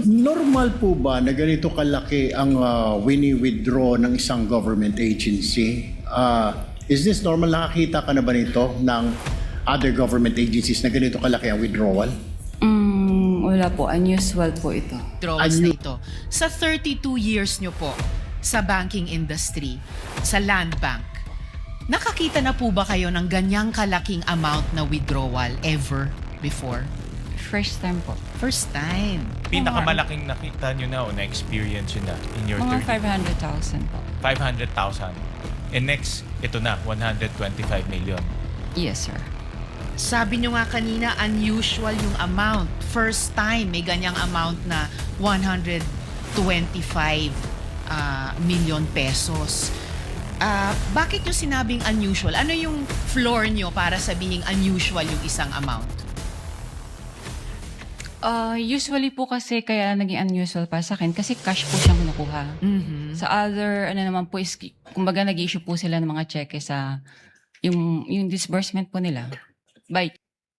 Normal po ba na ganito kalaki ang wini-withdraw ng isang government agency? Is this normal? Nakakita ka na ba nito ng other government agencies na ganito kalaki ang withdrawal? Wala po. Unusual po ito. Withdrawals na ito. Sa 32 years nyo po sa banking industry, sa Land Bank, nakakita na po ba kayo ng ganyang kalaking amount na withdrawal ever before? First time po. First time. Pinakamalaking nakita nyo na o na-experience nyo na in your Mga 30 500,000 po. 500,000. And next, ito na, 125 million. Yes, sir. Sabi nyo nga kanina, unusual yung amount. First time may ganyang amount na 125 million pesos. Bakit nyo sinabing unusual? Ano yung floor nyo para sabihing unusual yung isang amount? Usually po kasi kaya naging unusual para sa akin kasi cash po siyang kinukuha. Sa other, ano naman po is, kumbaga nag-issue po sila ng mga cheque sa yung disbursement po nila.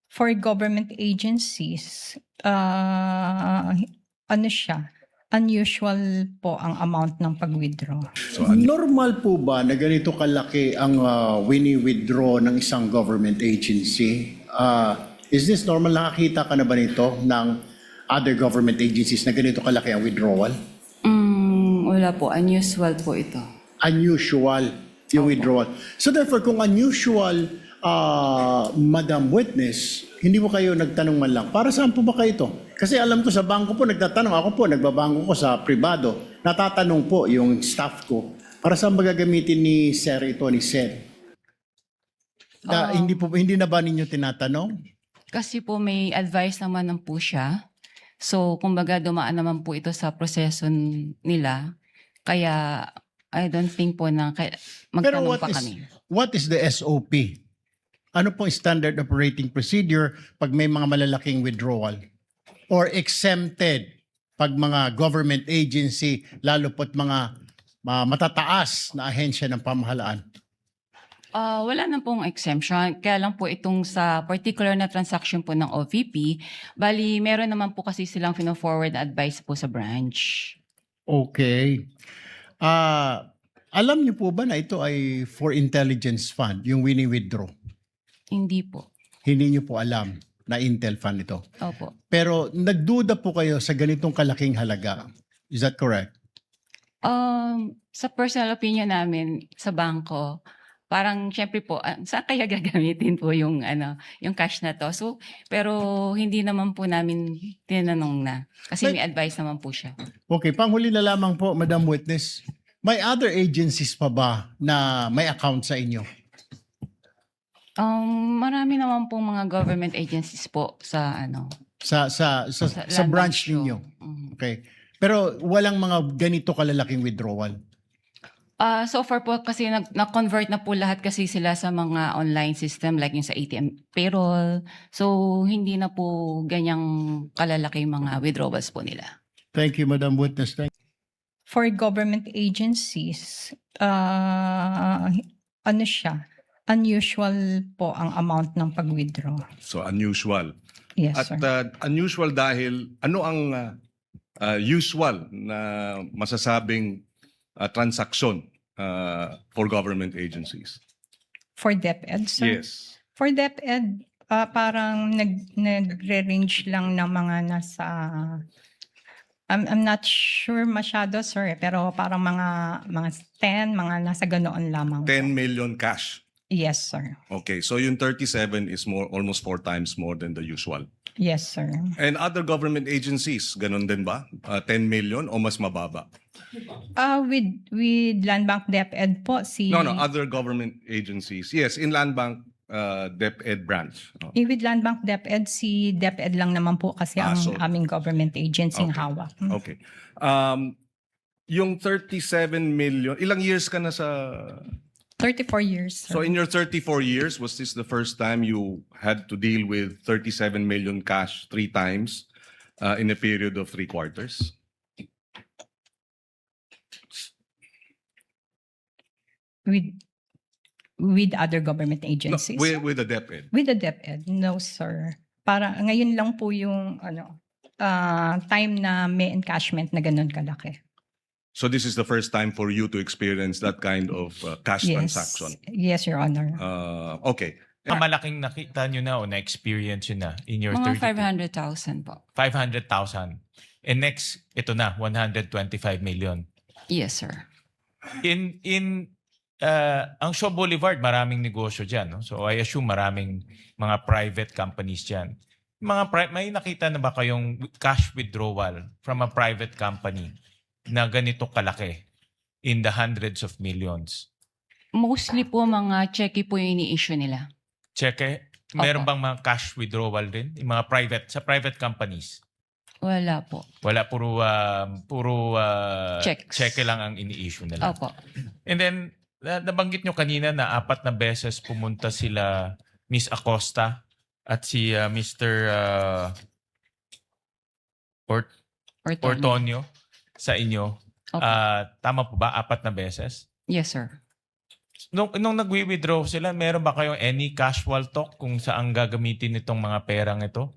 For government agencies, ano siya? Unusual po ang amount ng pag-withdraw. Normal po ba na ganito kalaki ang wini-withdraw ng isang government agency? Is this normal? Nakakita ka na ba nito ng other government agencies na ganito kalaki ang withdrawal? Wala po. Unusual po ito. Unusual yung withdrawal. So therefore, kung unusual, Madam Witness, hindi mo kayo nagtanong man lang, para saan po ba kayo ito? Kasi alam ko sa bangko po, nagtatanong. Ako po, nagbabangko ko sa pribado. Natatanong po yung staff ko, para saan ba gagamitin ni Sir ito, ni Sir? Hindi na ba ninyo tinatanong? Kasi po may advice naman po siya. So, kumbaga dumaan naman po ito sa proseso nila. Kaya, I don't think po na magtanong pa kami. What is the SOP? Ano pong standard operating procedure pag may mga malalaking withdrawal? Or exempted pag mga government agency, lalo po't mga matataas na ahensya ng pamahalaan? Wala na pong exemption. Kaya lang po itong sa particular na transaction po ng OVP, bali meron naman po kasi silang forward advice po sa branch. Okay. Alam niyo po ba na ito ay for intelligence fund, yung wini-withdraw? Hindi po. Hindi niyo po alam na Intel fund ito. Opo. Pero nagduda po kayo sa ganitong kalaking halaga. Is that correct? Sa personal opinion namin sa bangko, parang syempre po, saan kaya gagamitin po yung cash na to? So, pero hindi naman po namin tinanong na. Kasi may advice naman po siya. Okay, panghuli na lamang po, Madam Witness. May other agencies pa ba na may account sa inyo? Marami naman pong mga government agencies po sa Sa Land branch Bank ninyo? show. Okay. Pero walang mga ganito kalalaking withdrawal? So far po kasi na-convert na po lahat kasi sila sa mga online system like yung sa ATM payroll. So hindi na po ganyang kalalaki mga withdrawals po nila. Thank you, Madam Witness. For government agencies, ano siya? Unusual po ang amount ng pag-withdraw. So unusual. Yes, At sir. unusual dahil ano ang usual na masasabing transaksyon for government agencies? For DepEd, sir? Yes. For DepEd, parang nagre-range lang ng mga nasa... I'm not sure masyado, sir, pero parang mga 10, mga nasa ganoon lamang. 10 million cash. Yes, sir. Okay, so yung 37 is almost 4 times more than the usual. Yes, sir. And other government agencies, ganun din ba? 10 million o mas mababa? With Land Bank DepEd po, No, other government agencies. Yes, in Land Bank DepEd branch. Oh. With Land Bank DepEd, si DepEd lang naman po kasi ang so- aming government agency ng Okay. hawak. Okay. Yung 37 million, ilang years ka na sa... 34 years, sir. So in your 34 years, was this the first time you had to deal with 37 million cash 3 times in a period of 3 quarters? With other government No, agencies? with the DepEd. With the DepEd, no, sir. Para ngayon lang po yung time na may encashment na ganun kalaki. So this is the first time for you to experience that kind of cash transaction. Yes, Your Honor. Okay. Ang malaking nakita nyo na o na-experience nyo na in your Mga 32? 500,000 po. 500,000. And next, ito na, 125 million. Yes, sir. Ang Shaw Boulevard, maraming negosyo dyan. No? So I assume maraming mga private companies dyan. May nakita na ba kayong cash withdrawal from a private company na ganito kalaki in the hundreds of millions? Mostly po mga cheque po yung ini-issue nila. Cheque? Meron Opo. bang mga cash withdrawal din? Yung mga sa private companies? Wala po. Wala, puro Checks. cheque lang ang ini-issue nila. Opo. And then, nabanggit nyo kanina na 4 na beses pumunta sila Miss Acosta at si Mr. Ortonio sa inyo. Opo. Tama po ba? 4 na beses? Yes, sir. Nung nagwi-withdraw sila, meron ba kayong any casual talk kung saan gagamitin itong mga perang ito?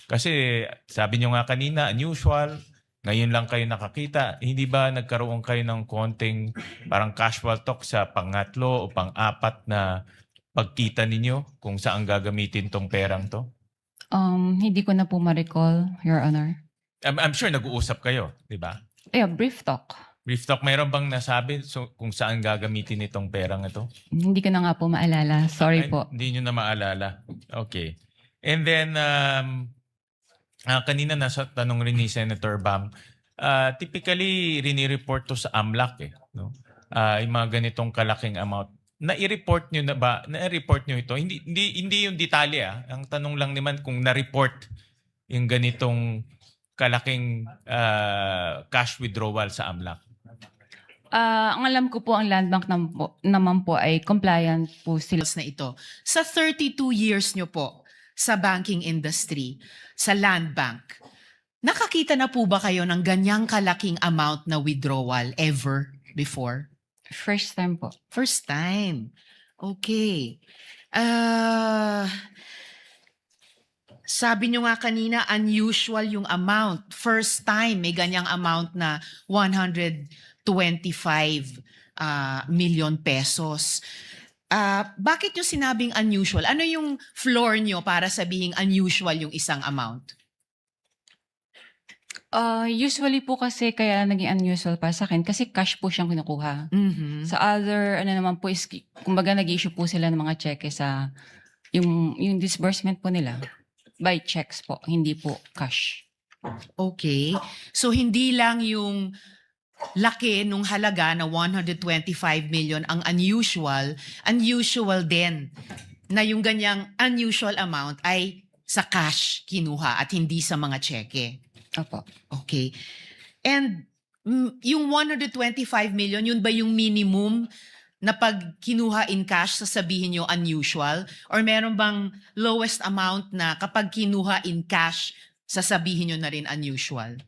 Kasi sabi nyo nga kanina, unusual, ngayon lang kayo nakakita. Hindi ba nagkaroon kayo ng konting parang casual talk sa pangatlo o pang-4 na pagkita ninyo kung saan gagamitin tong perang to? Hindi ko na po ma-recall, Your Honor. I'm sure nag-uusap kayo, di ba? Yeah, brief talk. Brief talk, mayroon bang nasabi kung saan gagamitin itong perang ito? Hindi ko na nga po maalala. Sorry Ay, po. Hindi nyo na maalala. Okay. And then, kanina nasa tanong rin ni Senator Bam, typically rini-report to sa AMLAC no? Yung mga ganitong kalaking amount. Na-report nyo na ba? Na-report nyo ito? Hindi yung detalye. Ang tanong lang naman kung na-report yung ganitong kalaking cash withdrawal sa AMLAC. Ang alam ko po, ang Land Bank naman po ay compliant po sila. Na ito. Sa 32 years nyo po sa banking industry, sa Land Bank, nakakita na po ba kayo ng ganyang kalaking amount na withdrawal ever before? First time po. First time. Okay. Sabi nyo nga kanina, unusual yung amount. First time, may ganyang amount na 125 million pesos. Bakit nyo sinabing unusual? Ano yung floor nyo para sabihing unusual yung isang amount? Usually po kasi kaya naging unusual para sa akin kasi cash po siyang kinukuha. Mhm. Sa other, ano naman po is, kumbaga nag-issue po sila ng mga cheque sa, yung disbursement po nila. By checks po, hindi po cash. Okay. So hindi lang yung laki nung halaga na 125 million ang unusual din na yung ganyang unusual amount ay sa cash kinuha at hindi sa mga cheque. Opo. Okay. And yung 125 million, yun ba yung minimum na pag kinuha in cash, sasabihin nyo unusual? Or meron bang lowest amount na kapag kinuha in cash, sasabihin nyo na rin unusual?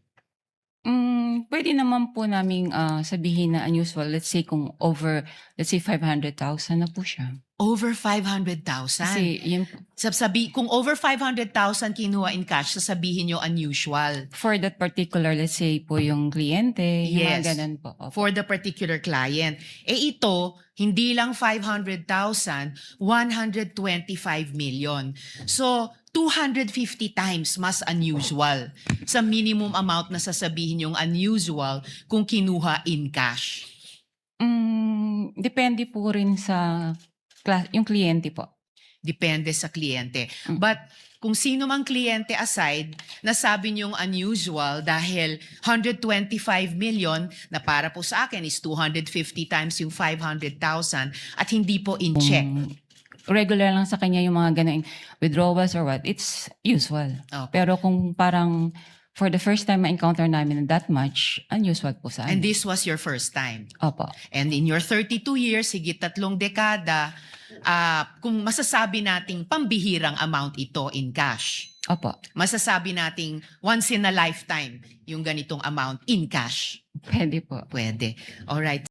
Pwede naman po naming sabihin na unusual. Let's say kung over, let's say 500,000 na po siya. Over 500,000? Kasi yun, Kung over 500,000 kinuha in cash, sasabihin nyo unusual. for that particular, let's say po yung kliyente, yung Yes. mga ganun po. Opo. For the particular client. Ito, hindi lang 500,000, 125 million. So, 250 times mas unusual sa minimum amount na sasabihin yung unusual kung kinuha in cash. Depende po rin sa yung kliyente po. Depende sa kliyente. Mm. But kung sino mang kliyente aside, nasabi niyong unusual dahil 125 million na para po sa akin is 250 times yung 500,000 at hindi po in check. Regular lang sa kanya yung mga ganun withdrawals or what, it's usual. Okay. Pero kung parang for the first time ma-encounter namin that much, unusual po sa And amin. this was your first time. Opo. And in your 32 years, higit 3 dekada, kung masasabi nating pambihirang amount ito in cash, Opo. masasabi nating once in a lifetime yung ganitong amount in cash. Pwede po. Pwede. Alright.